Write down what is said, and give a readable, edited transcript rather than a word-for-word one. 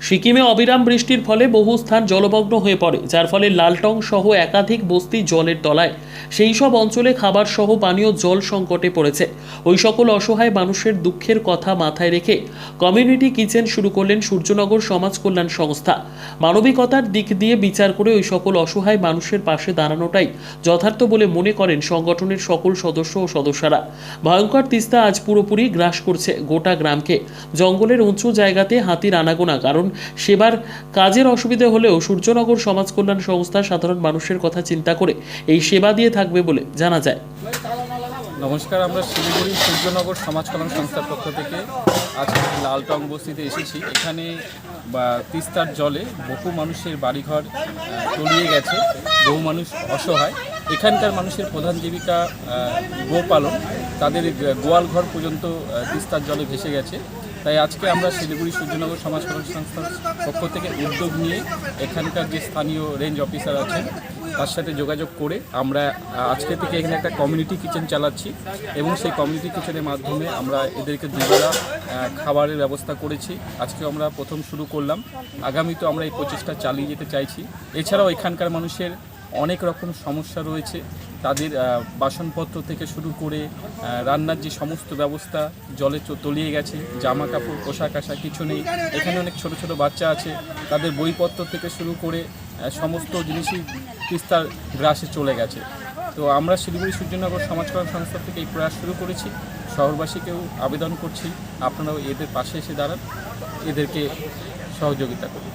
সিকিমে অবিরাম বৃষ্টির ফলে বহু স্থান জলমগ্ন হয়ে পড়ে, যার ফলে লালটং সহ একাধিক বস্তি জলের তলায়। সেই সব অঞ্চলে খাবার সহ পানীয় জল সংকটে পড়েছে। ওই সকল অসহায় মানুষের দুঃখের কথা মাথায় রেখে কমিউনিটি কিচেন শুরু করলেন সূর্যনগর সমাজ কল্যাণ সংস্থা। মানবিকতার দিক দিয়ে বিচার করে ওই সকল অসহায় মানুষের পাশে দাঁড়ানোটাই যথার্থ বলে মনে করেন সংগঠনের সকল সদস্য ও সদস্যরা। ভয়ঙ্কর তিস্তা আজ পুরোপুরি গ্রাস করছে গোটা গ্রামকে। জঙ্গলের উঁচু জায়গাতে হাতির আনাগোনা, কারণ সেবার কাজের অসুবিধা হলেও সূর্যনগর সমাজ কল্যাণ সংস্থা সাধারণ মানুষের কথা চিন্তা করে এই সেবা দিয়ে থাকবে বলে জানা যায়। নমস্কার, আমরা শিলিগুড়ি সূর্যনগর সমাজ কল্যাণ সংস্থার পক্ষ থেকে আজকে লালটং বস্তিতে এসেছি। এখানে তিস্তার জলে বহু মানুষের বাড়িঘর তলিয়ে গেছে, বহু মানুষ অসহায়। এখানকার মানুষের প্রধান জীবিকা গোপালন, তাদের গোয়াল ঘর পর্যন্ত তিস্তার জলে ভেসে গেছে। তাই আজকে আমরা শিলিগুড়ি সূর্যনগর সমাজ কল্যাণ সংস্থার পক্ষ থেকে উদ্যোগ নিয়ে এখানকার যে স্থানীয় রেঞ্জ অফিসার আছেন তার সাথে যোগাযোগ করে আমরা আজকে থেকে এখানে একটা কমিউনিটি কিচেন চালাচ্ছি এবং সেই কমিউনিটি কিচেনের মাধ্যমে আমরা এদেরকে দুবেলা খাবারের ব্যবস্থা করেছি। আজকে আমরা প্রথম শুরু করলাম, আগামীতেও আমরা এই প্রচেষ্টা চালিয়ে যেতে চাইছি। এছাড়াও এখানকার মানুষের অনেক রকম সমস্যা রয়েছে, তাদের বাসনপত্র থেকে শুরু করে রান্নার যে সমস্ত ব্যবস্থা জলে তলিয়ে গেছে, জামা কাপড় পোশাক আশাক কিছু নেই। এখানে অনেক ছোট ছোট বাচ্চা আছে, তাদের বইপত্র থেকে শুরু করে সমস্ত জিনিসই তিস্তার গ্রাসে চলে গেছে। তো আমরা শিলিগুড়ি সূর্যনগর সমাজ কল্যাণ সংস্থা থেকে এই প্রয়াস শুরু করেছি। শহরবাসীকেও আবেদন করছি আপনারাও এদের পাশে এসে দাঁড়ান, এদেরকে সহযোগিতা করুন।